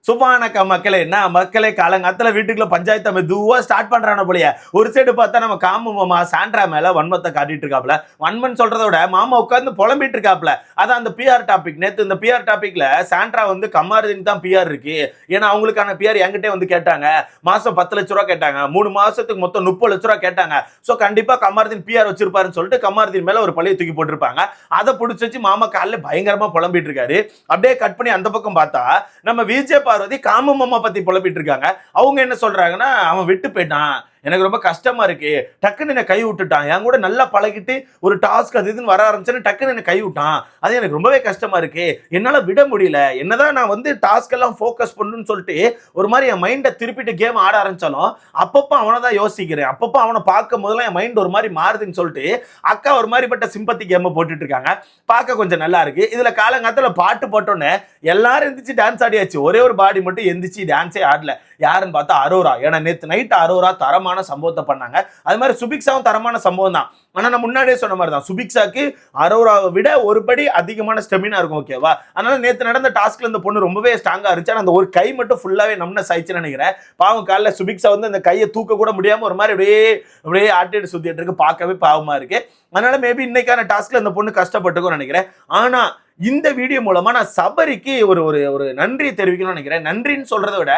சுபானக்கா மக்களே என்ன மக்களே காலங்காத்துல வீட்டுக்குள்ள பஞ்சாயத்து மெதுவா ஸ்டார்ட் பண்றான போலிய. ஒரு சைடு பார்த்தா நம்ம காமு மாமா சாண்ட்ரா மேல வன்மத்தை காட்டிட்டு இருக்காப்ல. வன்மன் சொல்றத விட மாமா உட்காந்து புலம்பிட்டு இருக்காப்ல. அதான் அந்த பிஆர் டாபிக். நேத்து இந்த பிஆர் டாபிக்ல சாண்ட்ரா வந்து கமாருதீன் தான் பிஆர் இருக்கு, ஏன்னா அவங்களுக்கான பிஆர் என்கிட்டே வந்து கேட்டாங்க. மாசம் 10 லட்ச ரூபா கேட்டாங்க, 3 மாசத்துக்கு மொத்தம் 30 லட்ச ரூபா கேட்டாங்க. சோ கண்டிப்பா கமாருதீன் பிஆர் வச்சிருப்பாருன்னு சொல்லிட்டு கமாருதீன் மேல ஒரு பழிய தூக்கி போட்டிருப்பாங்க. அதை பிடிச்சி வச்சு மாமா காலைல பயங்கரமா புலம்பிட்டு இருக்காரு. அப்படியே கட் பண்ணி அந்த பக்கம் பார்த்தா நம்ம விஜய் பார்வதி காமு மாமா பத்தி புலம்பிட்டு இருக்காங்க. அவங்க என்ன சொல்றாங்கன்னா, அவன் விட்டு போயிட்டான், எனக்கு ரொம்ப கஷ்டமா இருக்கு, டக்குன்னு என்ன கை விட்டுட்டான், என் கூட நல்லா பழகிட்டு ஒரு டாஸ்க் அது இதுன்னு வர ஆரம்பிச்சேன்னு டக்குன்னு என்ன கை விட்டான், அது எனக்கு ரொம்பவே கஷ்டமா இருக்கு, என்னால விட முடியல, என்னதான் நான் வந்து டாஸ்க் எல்லாம் ஃபோக்கஸ் பண்ணணும்னு சொல்லிட்டு ஒரு மாதிரி என் மைண்டை திருப்பிட்டு கேம் ஆட ஆரம்பிச்சாலும் அப்பப்போ அவனை தான் யோசிக்கிறேன், அப்பப்போ அவனை பார்க்கும் போதெல்லாம் என் மைண்ட் ஒரு மாதிரி மாறுதுன்னு சொல்லிட்டு அக்கா ஒரு மாதிரிப்பட்ட சிம்பத்தி கேமை போட்டுட்டு இருக்காங்க. பார்க்க கொஞ்சம் நல்லா இருக்கு. இதுல காலங்காலத்துல பாட்டு போட்டோன்னே எல்லாரும் எந்திரிச்சு டான்ஸ் ஆடியாச்சு, ஒரே ஒரு பாடி மட்டும் எந்திரிச்சு டான்ஸே ஆடல. யாருன்னு பார்த்தா அரோரா. ஏன்னா நேற்று நைட் அரோரா தரமான சம்பவத்தை பண்ணாங்க. அது மாதிரி சுபிக்ஷாவும் தரமான சம்பவம் தான். ஆனா நான் முன்னாடியே சொன்ன மாதிரி தான், சுபிக்ஷாக்கு அரோராவை விட ஒரு படி அதிகமான ஸ்டெமினா இருக்கும், ஓகேவா? அதனால நேற்று நடந்த டாஸ்க்ல இந்த பொண்ணு ரொம்பவே ஸ்ட்ராங்கா இருந்துச்சு. அந்த ஒரு கை மட்டும் ஃபுல்லாவே நம்னஸ் ஆயிடுச்சுன்னு நினைக்கிறேன். பாவம் காலைல சுபிக்ஷா வந்து அந்த கையை தூக்க கூட முடியாம ஒரு மாதிரி அப்படியே ஆட்டிட்டு சுத்திட்டு இருக்கு, பார்க்கவே பாவமா இருக்கு. அதனால மேபி இன்னைக்கான டாஸ்க்ல அந்த பொண்ணு கஷ்டப்பட்டுக்கும் நினைக்கிறேன். ஆனா இந்த வீடியோ மூலமா நான் சபரிக்கு ஒரு நன்றி தெரிவிக்கணும்னு நினைக்கிறேன். நன்றின்னு சொல்றதை விட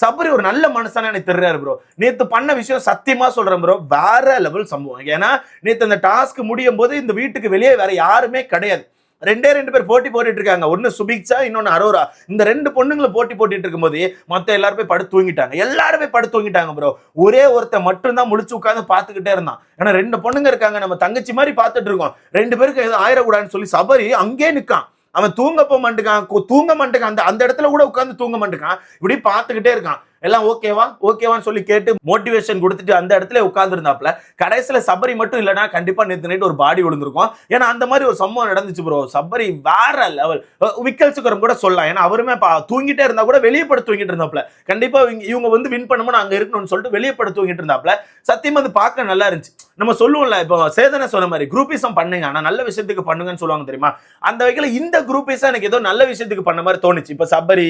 சபரி ஒரு நல்ல மனுஷனா எனக்கு தெரியாது ப்ரோ. நேத்து பண்ண விஷயம் சத்தியமா சொல்றேன் ப்ரோ, வேற லெவல் சம்பவம். ஏன்னா நேத்து அந்த டாஸ்க் முடியும் போது இந்த வீட்டுக்கு வெளியே வேற யாருமே கிடையாது. ரெண்டு பேர் போட்டி போட்டுட்டு இருக்காங்க. ஒன்னு சுபிக்ஷா, இன்னொன்னு அரோரா. இந்த 2 பொண்ணுங்களை போட்டி போட்டுட்டு இருக்கும்போது மொத்தம் எல்லாரும் போய் படுத்து தூங்கிட்டாங்க. எல்லாரும் போய் படுத்து தூங்கிட்டாங்க ப்ரோ. ஒரே ஒருத்த மட்டும் தான் முழிச்சு உட்காந்து பாத்துக்கிட்டே இருந்தான். ஏன்னா 2 பொண்ணுங்க இருக்காங்க, நம்ம தங்கச்சி மாதிரி பாத்துட்டு இருக்கோம். 2 பேருக்கு எதுவும் ஆயிடக்கூடாதுன்னு சொல்லி சபரி அங்கே நிக்கான். அவன் தூங்க மாட்டேங்கான், அந்த இடத்துல கூட உட்காந்து தூங்க மாட்டேங்கான். இப்படி பாத்துக்கிட்டே இருக்கான். எல்லாம் ஓகேவான்னு சொல்லி கேட்டு மோட்டிவேஷன் கொடுத்துட்டு அந்த இடத்துல உட்கார்ந்து இருந்தாப்ல. கடைசியில சபரி மட்டும் இல்லைன்னா கண்டிப்பா நேற்று நைட் ஒரு பாடி விழுந்திருக்கும். ஏன்னா அந்த மாதிரி ஒரு சம்பவம் நடந்துச்சு ப்ரோ. சபரி வேற லெவல். விக்கல் சுக்கரம் கூட சொல்லலாம், ஏன்னா அவருமே தூங்கிட்டே இருந்தா கூட வெளியே படுத்து தூங்கிட்டு இருந்தாப்ல. கண்டிப்பா இவங்க வந்து வின் பண்ணணும் அங்க இருக்கணும்னு சொல்லிட்டு வெளியே படுத்து தூங்கிட்டு இருந்தாப்ல. சத்தியமா அது பார்க்க நல்லா இருந்துச்சு. நம்ம சொல்லுவோம்ல, இப்போ சேதனை சொன்ன மாதிரி குரூப்பிசம் பண்ணுங்க, ஆனா நல்ல விஷயத்துக்கு பண்ணுங்கன்னு சொல்லுவாங்க தெரியுமா? அந்த வகையில இந்த குரூப்பிசம் எனக்கு ஏதோ நல்ல விஷயத்துக்கு பண்ண மாதிரி தோணுச்சு. இப்ப சபரி,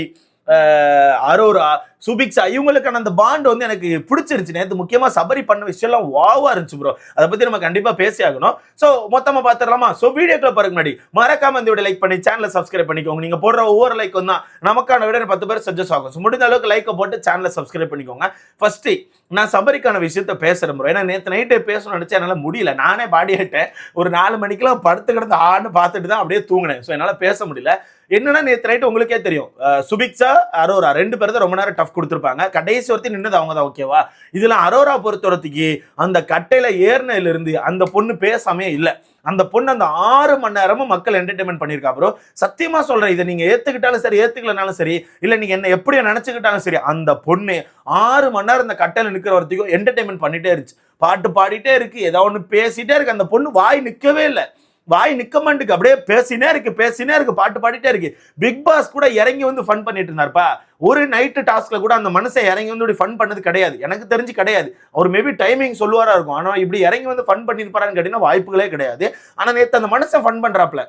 அரோரா, சுபிக்ஷா இவங்களுக்கான அந்த பாண்ட் வந்து எனக்கு பிடிச்சிருச்சு. நேற்று முக்கியமா சபரி பண்ண விஷயம் எல்லாம் வாவா இருந்துச்சு ப்ரோ. அதை பத்தி நம்ம கண்டிப்பா பேசி ஆகணும். சோ மொத்தமா பாத்துடலாமா? சோ வீடியோக்குள்ள பாருங்க, முன்னாடி மறக்காம இந்த வீடியோ லைக் பண்ணி சேனலை சப்ஸ்கிரைப் பண்ணிக்கோங்க. நீங்க போடுற ஒவ்வொரு லைக் தான் நமக்கான வீடியோ 10 பேர் சஜஸ்ட் ஆகும். முடிந்த அளவுக்கு லைக்கை போட்டு சேனலை சப்ஸ்கிரைப் பண்ணிக்கோங்க. ஃபர்ஸ்ட் நான் சபரிக்கான விஷயத்த பேசுறேன் ப்ரோ. ஏன்னா நேற்று நைட்டு பேசணும்னு நினைச்சா என்னால முடியல. நானே பாடி ஆயிட்டேன். ஒரு 4 மணிக்கெல்லாம் படுத்து கிடந்து ஆன்னு பார்த்துட்டு தான் அப்படியே தூங்கினேன். ஸோ என்னால பேச முடியல. என்னன்னா நேற்று நைட்டு உங்களுக்கே தெரியும், சுபிக்ஷா, அரோரா 2 பேரும் தான் ரொம்ப நேரம் டஃப் கொடுத்துருப்பாங்க. கடைசி ஒருத்தி நின்னது அவங்க தான், ஓகேவா? இதுல அரோரா பொறுத்தவரத்துக்கு அந்த கட்டையில ஏறினதுல இருந்து அந்த பொண்ணு பேசாமே இல்லை. அந்த பொண்ணு அந்த 6 மணி நேரமும் மக்கள் என்டர்டைன்மெண்ட் பண்ணிருக்கா ப்ரோ. சத்தியமா சொல்றேன், இதை நீங்க ஏத்துக்கிட்டாலும் சரி ஏத்துக்கலனாலும் சரி, இல்ல நீங்க என்ன எப்படி நினைச்சுக்கிட்டாலும் சரி, அந்த பொண்ணு 6 மணி நேரம் அந்த கட்டையில நிக்கிற வரைக்கும் என்டர்டைன்மெண்ட் பண்ணிட்டே இருந்துச்சு. பாட்டு பாடிட்டே இருக்கு, ஏதாவது ஒண்ணு பேசிட்டே இருக்கு. அந்த பொண்ணு வாய் நிக்கவே இல்லை, வாய் நிக்க மாட்டுக்கு, அப்படியே பேசினே இருக்கு, பாட்டு பாடிட்டே இருக்கு. பிக் பாஸ் கூட இறங்கி வந்து ஃபன் பண்ணிட்டு இருந்தாருப்பா. ஒரு நைட்டு டாஸ்க்ல கூட அந்த மனுஷன் இறங்கி வந்து ஃபன் பண்ணது கிடையாது, எனக்கு தெரிஞ்சு கிடையாது. அவர் மேபி டைமிங் சொல்லுவாரா இருக்கும், ஆனா இப்படி இறங்கி வந்து ஃபன் பண்ணிருப்பாரான்னு கேட்டீங்கன்னா வாய்ப்புகளே கிடையாது. ஆனா நேத்து அந்த மனுஷன் ஃபன் பண்றாப்ல.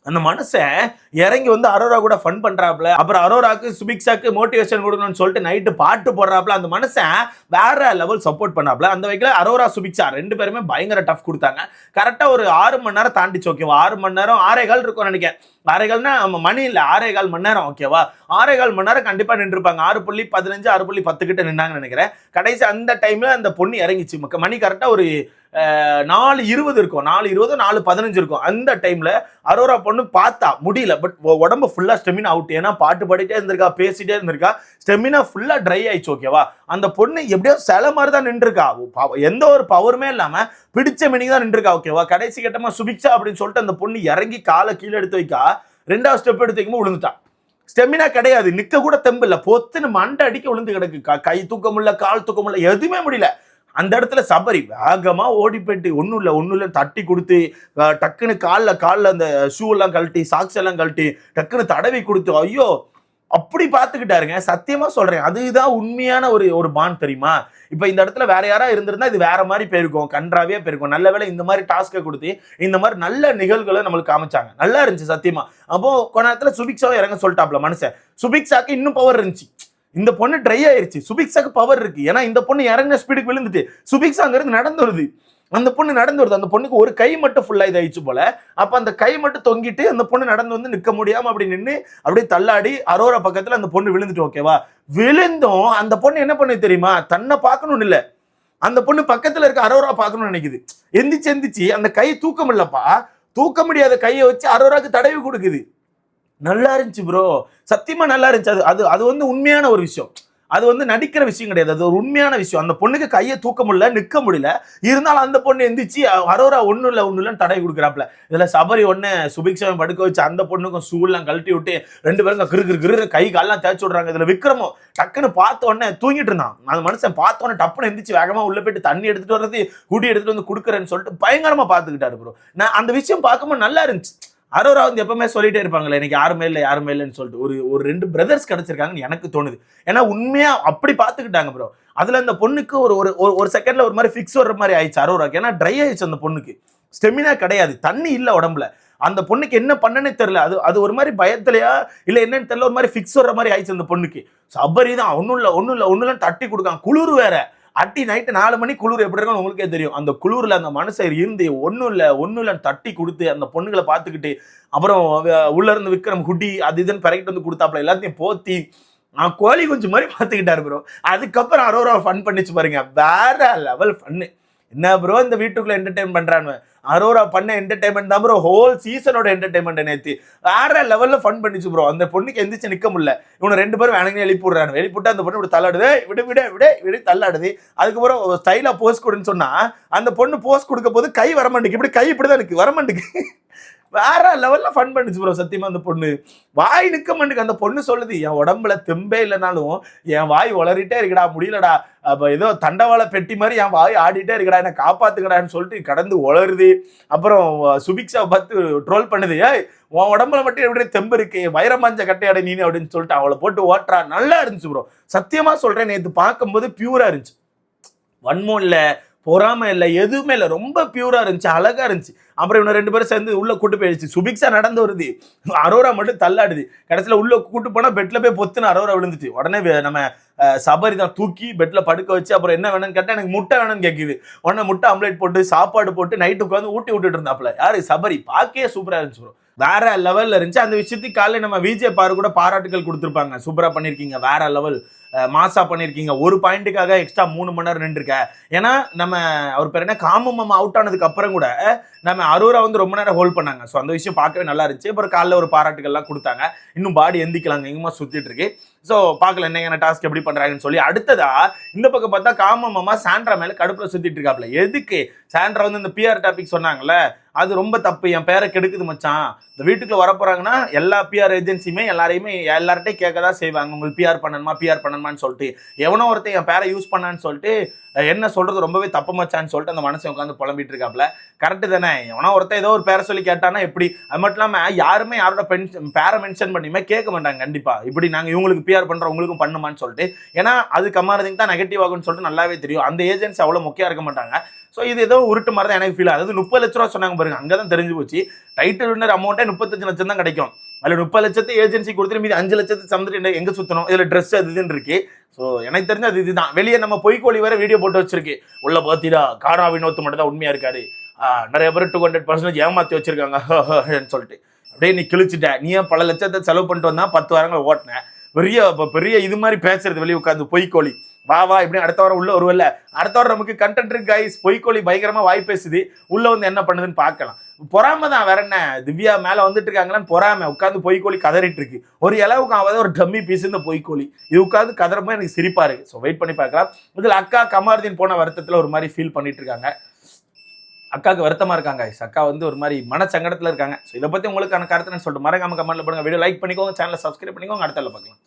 அந்த மனுஷன் இறங்கி வந்து அரோரா கூட ஃபன் பண்றாப்ல. அப்புறம் அரோராக்கு சுபிக்ஷாக்கு மோட்டிவேஷன் கொடுக்கணும்னு சொல்லிட்டு நைட்டு பாட்டு போடுறாப்ல. அந்த மனுஷன் வேற லெவல் சப்போர்ட் பண்ணாப்ல. அந்த வகையில அரோரா சுபிக்ஷா 2 பேருமே பயங்கர டஃப் கொடுத்தாங்க. கரெக்டா ஒரு 6 மணி நேரம் தாண்டிச்சு, ஓகேவா? 6 மணி நேரம் 6.25 இருக்கும் நினைக்கிறேன். 6.25னா நம்ம மணி இல்ல, 6.25 மணி நேரம், ஓகேவா? 6.25 மணி நேரம் கண்டிப்பா நின்றுப்பாங்க. 6.15 6.10 கிட்ட நின்னாங்கன்னு நினைக்கிறேன். கடைசி அந்த டைம்ல அந்த பொண்ணு இறங்கிச்சு. மணி கரெக்டா ஒரு 4:20 இருக்கும், 4:20 4:15 இருக்கும். அந்த டைம்ல அரோரா பொண்ணு பார்த்தா முடியல, பட் உடம்பு ஃபுல்லா ஸ்டெமினா அவுட். ஏன்னா பாட்டு பாடிட்டே இருந்திருக்கா, பேசிட்டே இருந்திருக்கா, ஸ்டெமினா ஃபுல்லா ட்ரை ஆயிடுச்சு, ஓகேவா? அந்த பொண்ணு எப்படியோ சில மாதிரி தான் நின்றுருக்கா, எந்த ஒரு பவருமே இல்லாம பிடிச்ச மினிக்கு தான் நின்றுருக்கா, ஓகேவா? கடைசி கட்டமா சுபிக்ஷா அப்படின்னு சொல்லிட்டு அந்த பொண்ணு இறங்கி காலை கீழே எடுத்து வைக்கா, 2வது ஸ்டெப் எடுத்து வைக்கும்போது விழுந்துட்டான். ஸ்டெமினா கிடையாது, நிக்க கூட தெம்பு இல்ல, பொத்துன்னு மண்டை அடிக்க விழுந்து கிடக்கு. கை தூக்க முடியல, கால் தூக்க முடியல, எதுவுமே முடியல. அந்த இடத்துல சபரி வேகமா ஓடி போயிட்டு ஒன்னும் இல்ல தட்டி கொடுத்து, டக்குன்னு காலில் அந்த ஷூ எல்லாம் கழட்டி, சாக்ஸ் எல்லாம் கழட்டி டக்குன்னு தடவி கொடுத்து, ஐயோ அப்படி பாத்துக்கிட்டாருங்க. சத்தியமா சொல்றேன், அதுதான் உண்மையான ஒரு பாண்ட் தெரியுமா? இப்ப இந்த இடத்துல வேற யாரா இருந்திருந்தா இது வேற மாதிரி போயிருக்கும், கன்றாவியா போயிருக்கும். நல்ல வேளை இந்த மாதிரி டாஸ்க்கை கொடுத்து இந்த மாதிரி நல்ல நிகழ்வுகளை நம்மளுக்கு காமிச்சாங்க. நல்லா இருந்துச்சு சத்தியமா. அப்போ கொஞ்ச நேரத்துல சுபிக்ஷாவை இறங்க சொல்லிட்டாப்ல மனுஷன். சுபிக்ஷாக்கு இன்னும் பவர் இருந்துச்சு. இந்த பொண்ணு ட்ரை ஆயிருச்சு, சுபிக்ஷாக்கு பவர் இருக்கு. ஏன்னா இந்த பொண்ணு இறங்கின ஸ்பீடுக்கு விழுந்துட்டு சுபிக்ஷா அங்க இருந்து நடந்து வருது. அந்த பொண்ணு நடந்து வருது, அந்த பொண்ணுக்கு ஒரு கை மட்டும் ஃபுல்லா இதாயிடுச்சு போல. அப்ப அந்த கை மட்டும் தொங்கிட்டு அந்த பொண்ணு நடந்து வந்து நிக்க முடியாம அப்படி நின்று அப்படியே தள்ளாடி அரோரா பக்கத்துல அந்த பொண்ணு விழுந்துட்டு, ஓகேவா? விழுந்தும் அந்த பொண்ணு என்ன பண்ணு தெரியுமா? தன்னை பார்க்கணும்னு இல்ல, அந்த பொண்ணு பக்கத்துல இருக்க அரோரா பார்க்கணும்னு நினைக்குது. எந்திரிச்சு அந்த கை தூக்கம் இல்லப்பா, தூக்க முடியாத கையை வச்சு அரோராக்கு தடவி கொடுக்குது. நல்லா இருந்துச்சு ப்ரோ, சத்தியமா நல்லா இருந்துச்சு. அது அது வந்து உண்மையான ஒரு விஷயம். அது வந்து நடிக்கிற விஷயம் கிடையாது, அது ஒரு உண்மையான விஷயம். அந்த பொண்ணுக்கு கையை தூக்க முடியல, நிக்க முடியல, இருந்தாலும் அந்த பொண்ணு எந்திரிச்சு அரோரா ஒண்ணு இல்லன்னு தடவி கொடுக்குறாப்ல. இதுல சபரி ஒண்ணு சுபிக்ஷாவை படுக்க வச்சு அந்த பொண்ணுக்கும் சூழ்லாம் கழட்டி விட்டு 2 பேரும் கிரு கை கால்லாம் தேய்ச்சி விடுறாங்க. இதுல விக்ரமும் டக்குன்னு பார்த்த உடனே தூங்கிட்டு இருந்தான். அந்த மனுஷன் பார்த்த உடனே டப்புன்னு எந்திரிச்சு வேகமா உள்ள போயிட்டு தண்ணி எடுத்துட்டு வர்றது, குடி எடுத்துட்டு வந்து கொடுக்குறேன்னு சொல்லிட்டு பயங்கரமா பாத்துக்கிட்டாரு ப்ரோ. நான் அந்த விஷயம் பார்க்கும்போது நல்லா இருந்துச்சு. அரோரா வந்து எப்பவுமே சொல்லிட்டே இருப்பாங்களே, எனக்கு யாருமே இல்லைன்னு சொல்லிட்டு ஒரு 2 பிரதர்ஸ் கிடைச்சிருக்காங்கன்னு எனக்கு தோணுது. ஏன்னா உண்மையா அப்படி பாத்துக்கிட்டாங்க ப்ரோ. அதுல அந்த பொண்ணுக்கு ஒரு செகண்ட்ல ஒரு மாதிரி ஃபிக்ஸ் வர்ற மாதிரி ஆயிடுச்சு அரோராக்கு. ஏன்னா ட்ரை ஆயிடுச்சு அந்த பொண்ணுக்கு, ஸ்டெமினா கிடையாது, தண்ணி இல்ல உடம்புல. அந்த பொண்ணுக்கு என்ன பண்ணனே தெரியல. அது ஒரு மாதிரி பயத்திலையா இல்ல என்னன்னு தெரியல, ஒரு மாதிரி ஃபிக்ஸ் வர்ற மாதிரி ஆயிடுச்சு அந்த பொண்ணுக்கு. சபரி தான் ஒண்ணும் இல்ல தட்டி கொடுக்காங்க. குளிர் வேற அட்டி, நைட்டு 4 மணி குளிர் எப்படி இருக்கும் உங்களுக்கே தெரியும். அந்த குளிர்ல அந்த மனுஷன் இருந்து ஒன்னும் இல்ல தட்டி கொடுத்து அந்த பொண்ணுகளை பார்த்துக்கிட்டு, அப்புறம் உள்ள இருந்து விக்ரம் குட்டி அது இதுன்னு பிறகிட்டு வந்து கொடுத்தாப்ல, எல்லாத்தையும் போத்தி கோழி குஞ்சு மாதிரி பார்த்துக்கிட்டாரு ப்ரோ. அதுக்கப்புறம் அரோரா ஃபன் பண்ணிச்சு பாருங்க, வேற லெவல் ஃபன்னு. என்ன ப்ரோ இந்த வீட்டுக்குள்ள என்டர்டைன் பண்றான்னு, அரோரா பண்ண என்டர்டைன்மெண்ட் தான் ப்ரோ, ஹோல் சீசனோட என்டர்டைன்மெண்ட். நேத்து வேற லெவல்ல ஃபன் பண்ணிச்சு ப்ரோ. அந்த பொண்ணுக்கு எந்திரிச்சு நிக்க முடியல, இவனை 2 பேரும் வேணுங்க எழுப்பி விடுறாங்க. எழுப்பிட்டு அந்த பொண்ணு இப்படி தள்ளாடுது, விடு தள்ளாடுது. அதுக்கப்புறம் ஸ்டைலா போஸ் கொடுன்னு சொன்னா அந்த பொண்ணு போஸ் கொடுக்க போது கை வரமாட்டுக்கு, இப்படி கை இப்படிதான் இருக்கு வரமாட்டுக்கு. வேற லெவல்ல ஃபன் பண்ணிச்சு ப்ரோ. சத்தியமா அந்த பொண்ணு வாய் நிக்க மாட்டுக்கு. அந்த பொண்ணு சொல்லுது, என் உடம்புல தெம்பே இல்லைனாலும் என் வாய் வளரிட்டே இருக்குடா, முடியலடா, அப்ப ஏதோ தண்டவாள பெட்டி மாதிரி என் வாய் ஆடிட்டே இருக்குடா, என்ன காப்பாத்துக்கடான்னு சொல்லிட்டு கடந்து வளருது. அப்புறம் சுபிக்ஷா பார்த்து ட்ரோல் பண்ணுது, ஏய் உன் உடம்புல மட்டும் எப்படி தெம்பு இருக்கு, வைரமாஞ்ச கட்டையாட நீ அப்படின்னு சொல்லிட்டு அவளை போட்டு ஓட்டுறா. நல்லா இருந்துச்சு ப்ரோ. சத்தியமா சொல்றேன், நேற்று பார்க்கும்போது பியூரா இருந்துச்சு, வன்மம் இல்ல, பொறாம இல்ல, எதுவுமே இல்ல, ரொம்ப பியூரா இருந்துச்சு, அழகா இருந்துச்சு. அப்புறம் இவங்க 2 பேரும் சேர்ந்து உள்ள கூட்டு போயிடுச்சு. சுபிக்ஷா நடந்து வருது, அரோரா மட்டும் தள்ளாடுது. கடைசியில உள்ள கூட்டு போனா பெட்ல போய் பொத்துன்னு அரோரா விழுந்துச்சு. உடனே நம்ம சபரி தான் தூக்கி பெட்ல படுக்க வச்சு, அப்புறம் என்ன வேணும்னு கேட்டா எனக்கு முட்டை வேணும்னு கேட்குது. உடனே முட்டை ஆம்லேட் போட்டு சாப்பாடு போட்டு நைட்டு உட்காந்து ஊட்டி விட்டுட்டு இருந்தாப்ல. யாரு? சபரி. பார்க்கவே சூப்பரா இருந்துச்சு ப்ரோ, வேற லெவல்ல இருந்துச்சு. அந்த விஷயத்துக்கு காலையில நம்ம விஜய் பாரு கூட பாராட்டுகள் கொடுத்துருப்பாங்க, சூப்பரா பண்ணிருக்கீங்க, வேற லெவல், மாசா பண்ணிருக்கீங்க, ஒரு பாயிண்ட்டுக்காக எக்ஸ்ட்ரா 3 மணி நேரம் நின்றுருக்க. ஏன்னா நம்ம அவர் பேர் என்ன காமம் அவுட் ஆனதுக்கு அப்புறம் கூட நம்ம அரோரா வந்து ரொம்ப நேரம் ஹோல்ட் பண்ணாங்க. ஸோ அந்த விஷயம் பார்க்கவே நல்லா இருந்துச்சு. அப்புறம் காலைல ஒரு பாராட்டுகள்லாம் கொடுத்தாங்க. இன்னும் பாடி எந்திக்கலாங்க, எங்கேயுமா சுத்திட்டு இருக்கு. ஸோ பார்க்கல என்ன டாஸ்க் எப்படி பண்றாங்கன்னு சொல்லி. அடுத்ததா இந்த பக்கம் பார்த்தா காமம்மா சாண்ட்ரா மேல கடுப்புல சுத்திட்டு இருக்காப்ல. எதுக்கு? சாண்ட்ரா வந்து இந்த பிஆர் டாபிக் சொன்னாங்கல்ல, அது ரொம்ப தப்பு, என் பேரை கெடுக்குது மச்சான். இந்த வீட்டுக்குள்ள வரப்போறாங்கன்னா எல்லா பிஆர் ஏஜென்சியுமே எல்லார்ட்டையும் கேட்கதான் செய்வாங்க, உங்களுக்கு பிஆர் பண்ணணுமான்னு சொல்லிட்டு. எவனோ ஒருத்தன் என் பேரை யூஸ் பண்ணான்னு சொல்லிட்டு என்ன சொல்றது ரொம்பவே தப்பு மச்சான்னு சொல்லிட்டு அந்த மனசை உட்காந்து புலம்பிட்டு இருக்காப்ல. கரெக்டு தானே? எவனோ ஒருத்தன் ஏதோ ஒரு பேரை சொல்லி கேட்டானா எப்படி? அது மட்டும் இல்லாம யாருமே யாரோட பேரை மென்ஷன் பண்ணியுமே கேட்க மாட்டாங்க கண்டிப்பா, இப்படி நாங்க இவங்களுக்கு பிஆர் பண்றோம் உங்களுக்கும் பண்ணுமான்னு சொல்லிட்டு. ஏன்னா அது கம்மாரதிங் தான் நெகட்டிவ் ஆகும்னு சொல்லிட்டு நல்லாவே தெரியும். அந்த ஏஜென்சி அவ்வளவு முக்கியம் இருக்க மாட்டாங்க. ஸோ இது ஏதோ உருட்டு மாதிரி தான் எனக்கு ஃபீல் ஆகுது. 30 லட்ச ரூபா சொன்னாங்க பாருங்க, அங்கதான் தெரிஞ்சு போச்சு. டைட்டில் வின்னர் அமௌண்ட்டே 35 லட்சம் தான் கிடைக்கும். அதுல 30 லட்சத்தை ஏஜென்சி கொடுத்துட்டு மீதி 5 லட்சத்தை சமந்துட்டு எங்க சுத்தணும், இதுல ட்ரெஸ் அது இதுன்னு இருக்கு. ஸோ எனக்கு தெரிஞ்சு அது இதுதான். வெளியே நம்ம பொய்க்கோழி வேற வீடியோ போட்டு வச்சிருக்கு, உள்ள பாத்தீடா காரா வினோத் மட்டும் தான் உண்மையா இருக்காரு, நிறைய பேர் 200% ஏமாத்தி வச்சிருக்காங்க சொல்லிட்டு. அப்படியே நீ கிழிச்சிட்ட, நீ பல லட்சத்தை செலவு பண்ணிட்டு வந்தா 10 வாரங்கள் ஓட்டின பெரிய இது மாதிரி பேசுறது வெளியே உட்காந்து பொய்க்கோழி. வா இப்படி அடுத்த வாரம் உள்ள வருவல்ல, அடுத்த வாரம் நமக்கு கண்டென்ட் இருக்கு கைஸ். பொய்க்கோழி பயங்கரமா வாய் பேசுது, உள்ள வந்து என்ன பண்ணுதுன்னு பார்க்கலாம். பொறாம தான், வேற என்ன. திவ்யா மேல வந்துட்டு இருக்காங்களான்னு பொறாம உட்காந்து பொய்க்கோழி கதறிட்டு இருக்கு. ஒரு அளவுக்கு ஆகாத ஒரு டம்மி பீஸ் இந்த பொய்க்கோழி, இது உட்காந்து கதறப்போ எனக்கு சிரிப்பா இருக்கு. ஸோ வெயிட் பண்ணி பார்க்கலாம். இதுல அக்கா கமாருதீன் போன வருத்தத்துல ஒரு மாதிரி ஃபீல் பண்ணிட்டு இருக்காங்க. அக்காவுக்கு வருத்தமா இருக்காங்க, அக்கா வந்து ஒரு மாதிரி மன சங்கடத்துல இருக்காங்க. ஸோ இதை பத்தி உங்களுக்கான கருத்துன்னு சொல்லிட்டு மறக்காம கமெண்ட்ல போடுங்க. வீடியோ லைக் பண்ணிக்கோங்க, சேனலை சப்ஸ்கிரைப் பண்ணிக்கோங்க. அடுத்த பார்க்கலாம்.